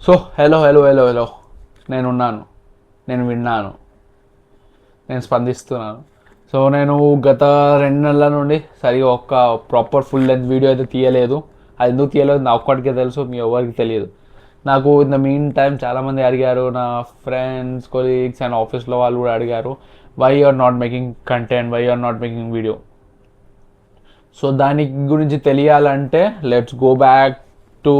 So hello నేనున్నాను, నేను విన్నాను, నేను స్పందిస్తున్నాను. సో నేను గత 2 నెలల నుండి సరిగా ఒక్క ప్రాపర్ ఫుల్ లెంత్ వీడియో అయితే తీయలేదు. అది ఎందుకు తీయలేదు నా ఒక్కడికే తెలుసు, మీ ఎవరికి తెలియదు. నాకు ఇన్ ద మీన్ టైం చాలామంది అడిగారు, నా ఫ్రెండ్స్ కొలీగ్స్ అండ్ ఆఫీస్లో వాళ్ళు కూడా అడిగారు, why you are not making content, why you are not making video. So దాని గురించి తెలియాలంటే let's go back to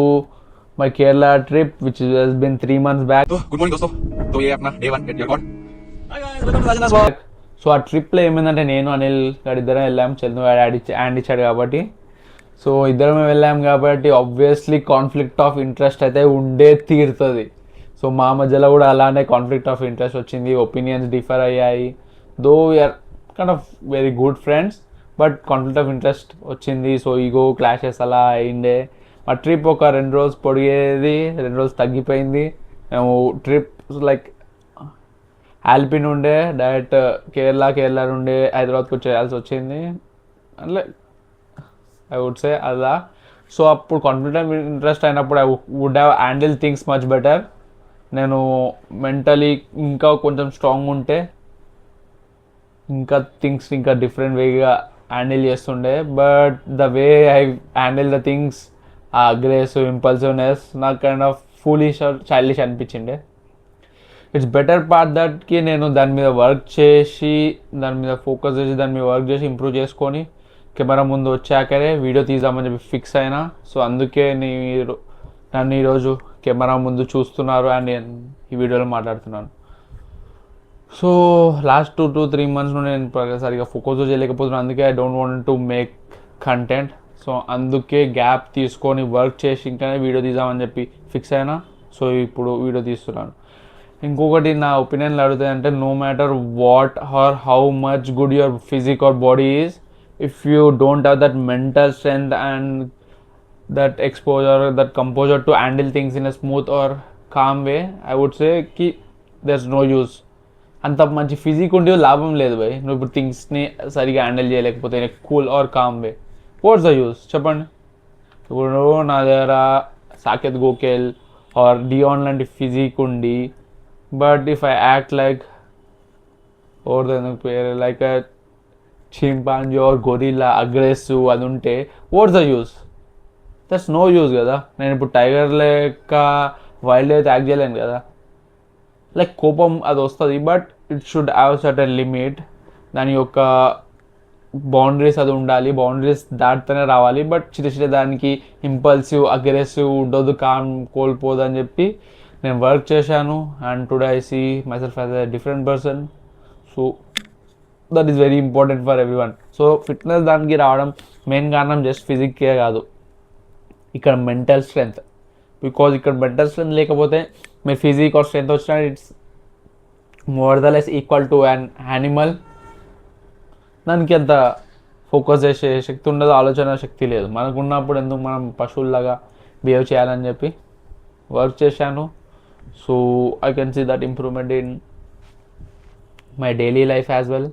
my Kerala trip which has been 3 months back. तो गुड मॉर्निंग दोस्तों। तो ये अपना day 1 at your god. Hi guys, welcome to Rajna's vlog. So ఆ ట్రిప్లో ఏమైందంటే నేను అనిల్ గారు ఇద్దరం వెళ్ళాం. చందు గారు హ్యాండ్ ఇచ్చాడు కాబట్టి, సో ఇద్దరం వెళ్ళాం కాబట్టి ఆబ్వియస్లీ కాన్ఫ్లిక్ట్ ఆఫ్ ఇంట్రెస్ట్ అయితే ఉండే తీరుతుంది. సో మా మధ్యలో కూడా అలానే కాన్ఫ్లిక్ట్ ఆఫ్ ఇంట్రెస్ట్ వచ్చింది, ఒపీనియన్స్ డిఫర్ అయ్యాయి. Though we're kind of very good friends, but conflict of interest వచ్చింది. సో ఈగో క్లాషెస్ అలా అయిండే. మా ట్రిప్ ఒక 2 రోజులు పొడిగేది, 2 రోజులు తగ్గిపోయింది. మేము ట్రిప్ లైక్ ఆల్పి నుండే డైరెక్ట్ కేరళ నుండి హైదరాబాద్కి వచ్చేయాల్సి వచ్చింది. అంటే ఐ వుడ్ సే అలా. సో అప్పుడు కాన్ఫిడెంట్ ఆఫ్ ఇంట్రెస్ట్ అయినప్పుడు I would have handle things much better. నేను మెంటలీ ఇంకా కొంచెం స్ట్రాంగ్ ఉంటే ఇంకా థింగ్స్ ఇంకా డిఫరెంట్ వేగా హ్యాండిల్ చేస్తుండే. But the way I handle the things, ఆ అగ్రెసివ్ ఇంపల్సివ్నెస్ నాకు kind of foolish or childish అనిపించిండే. ఇట్స్ బెటర్ పార్ట్ దట్కి నేను దాని మీద వర్క్ చేసి, దాని మీద ఫోకస్ చేసి, దాని మీద వర్క్ చేసి ఇంప్రూవ్ చేసుకొని కెమెరా ముందు వచ్చాకనే వీడియో తీద్దామని చెప్పి ఫిక్స్ అయినా. సో అందుకే నన్ను ఈరోజు కెమెరా ముందు చూస్తున్నారు అండ్ నేను ఈ వీడియోలో మాట్లాడుతున్నాను. సో లాస్ట్ 2 to 3 months నుండి నేను సరిగా ఫోకస్ చేయలేకపోతున్నాను. అందుకే I don't want to make content. So అందుకే గ్యాప్ తీసుకొని వర్క్ చేసి ఇంకానే వీడియో తీద్దామని చెప్పి ఫిక్స్ అయినా. సో ఇప్పుడు వీడియో తీస్తున్నాను. ఇంకొకటి నా ఒపీనియన్లు అడుగుతాయి అంటే, no matter what or how much good your physique or body is, if you don't have that mental strength and that exposure, that composure to handle things in a smooth or calm way, I would say కి there's no use. అంత మంచి physique ఉండి లాభం లేదు భయ్. నువ్వు ఇప్పుడు థింగ్స్ని సరిగా హ్యాండిల్ చేయలేకపోతే cool or calm way, what's the use చెప్పండి. ఇప్పుడు నా దగ్గర సాకేత్ గోకెల్ ఆర్ డియాన్ లాంటి ఫిజిక్ ఉండి, but if I act like like a chimpanzee or gorilla aggressive అది ఉంటే what's the use? That's no use కదా. నేను ఇప్పుడు టైగర్ లెక్క వైల్డ్ అయితే యాక్ట్ చేయలేను కదా. లైక్ కోపం అది వస్తుంది, but it should have certain limit. దాని యొక్క బౌండరీస్ అది ఉండాలి, బౌండరీస్ దాటితేనే రావాలి. బట్ చిన్న దానికి ఇంపల్సివ్ అగ్రెసివ్ ఉండొద్దు, కామ్ కోల్పోదు అని చెప్పి నేను వర్క్ చేశాను. And today I see myself as a different person. So that is very important for everyone. So fitness దానికి రావడం మెయిన్ కారణం జస్ట్ ఫిజిక్కే కాదు, ఇక్కడ మెంటల్ స్ట్రెంగ్త్. బికాజ్ ఇక్కడ మెంటల్ స్ట్రెంగ్త్ లేకపోతే మీరు ఫిజిక్ ఆర్ స్ట్రెంగ్త్ వచ్చినా it's more the less equal to an animal. దానికి అంత ఫోకస్ చేసే శక్తి ఉండదు, ఆలోచన శక్తి లేదు. మనకున్నప్పుడు ఎందుకు మనం పశువుల్లాగా బిహేవ్ చేయాలని చెప్పి వర్క్ చేశాను. So I can see that improvement in my daily life as well.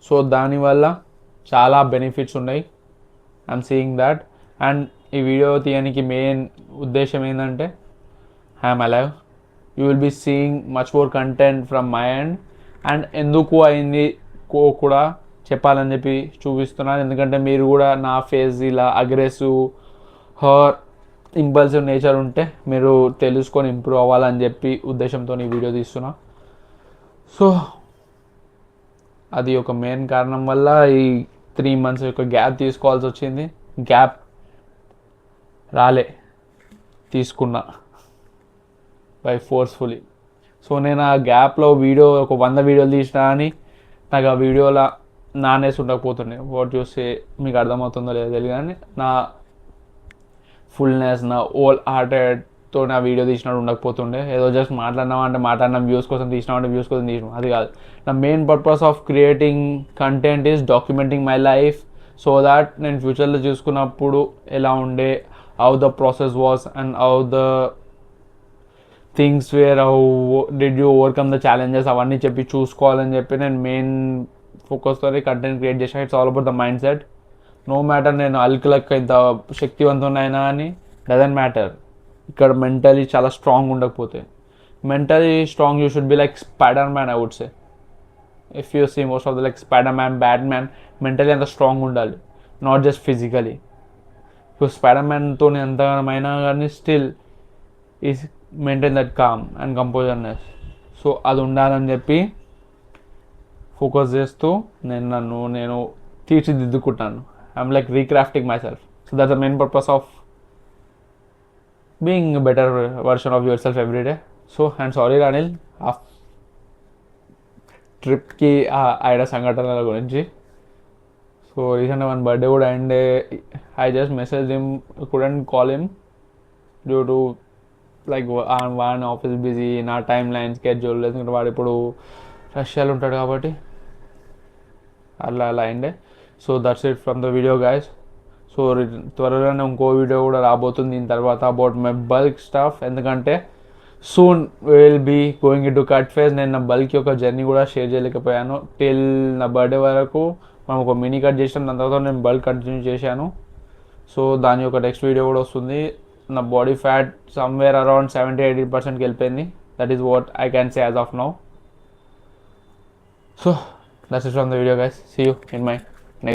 So దానివల్ల చాలా బెనిఫిట్స్ ఉన్నాయి, ఐఎమ్ సీయింగ్ దాట్. అండ్ ఈ వీడియో తీయడానికి మెయిన్ ఉద్దేశం ఏంటంటే, I'm alive, you will be seeing much more content from my end. And ఎందుకు అయింది కూడా చెప్పాలని చెప్పి చూపిస్తున్నాను. ఎందుకంటే మీరు కూడా నా ఫేస్ ఇలా అగ్రెసివ్ హర్ ఇంపల్సివ్ నేచర్ ఉంటే మీరు తెలుసుకొని ఇంప్రూవ్ అవ్వాలని చెప్పి ఉద్దేశంతో ఈ వీడియో తీస్తున్నా. సో అది ఒక మెయిన్ కారణం వల్ల ఈ 3 months యొక్క గ్యాప్ తీసుకోవాల్సి వచ్చింది. గ్యాప్ తీసుకున్నా బై ఫోర్స్ఫుల్లీ. సో నేను ఆ గ్యాప్లో వీడియో ఒక 100 వీడియోలు తీసినా అని నాకు ఆ వీడియోలో నానేసి ఉండకపోతున్నాయి. వాట్ చూస్తే మీకు అర్థమవుతుందో లేదో తెలియదు, కానీ నా ఫుల్నెస్, నా ఓల్ హార్టెడ్తో నా వీడియో తీసినట్టు ఉండకపోతుండే. ఏదో జస్ట్ మాట్లాడినాం వ్యూస్ కోసం తీసినామంటే వ్యూస్ కోసం తీసినాం, అది కాదు. నా main purpose of creating content is documenting my life, so that నేను ఫ్యూచర్లో చూసుకున్నప్పుడు ఎలా ఉండే, how the process was and how the things were, how did you overcome the challenges, అవన్నీ చెప్పి చూసుకోవాలని చెప్పి నేను మెయిన్ ఫోకస్తో కంటెంట్ క్రియేట్ చేశాను. It's all about the mind set. No matter నేను అల్క్ లెక్క ఇంత శక్తివంతునైనా అని, డజంట్ మ్యాటర్. ఇక్కడ మెంటలీ చాలా స్ట్రాంగ్ ఉండకపోతే. Mentally strong you should be like Spider-Man I would say. If you see most of the like Spider-Man, Batman, mentally అంత స్ట్రాంగ్ ఉండాలి, నాట్ జస్ట్ ఫిజికలీ. ఇప్పుడు స్పైడర్ మ్యాన్తో ఎంతగానమైనా కానీ still is maintain that calm and composureness. So అది ఉండాలని చెప్పి ఫోకస్ చేస్తూ నేను తీర్చిదిద్దుకుంటాను. I'm like recrafting myself. So that's the main purpose of being better version of yourself every day. So and sorry Anil ఆ ట్రిప్కి అయిన సంఘటనల గురించి. సో రీసెంట్గా మన బర్త్డే కూడా అయిండే. I just message him, couldn't call him due to like one office busy, నా టైం లైన్ స్కెడ్యూల్, ఎందుకంటే వాడు ఇప్పుడు రష్యాలో ఉంటాడు కాబట్టి అలా అయిండే. So that's it from the video guys. So త్వరలోనే ఇంకో వీడియో కూడా రాబోతుంది దీని తర్వాత అబౌట్ మై బల్క్ స్టఫ్. ఎందుకంటే soon will be going into cut phase. నేను నా బల్క్ యొక్క జర్నీ కూడా షేర్ చేయలేకపోయాను టిల్ నా బర్త్డే వరకు. మనం ఒక మినీ కట్ చేసాం, దాని తర్వాత నేను బల్క్ కంటిన్యూ చేశాను. సో దాని యొక్క నెక్స్ట్ వీడియో కూడా వస్తుంది. నా బాడీ ఫ్యాట్ సమ్వేర్ అరౌండ్ 70-80%కి వెళ్ళిపోయింది. That is what I can say as of now. So that's it from the video guys. See you in my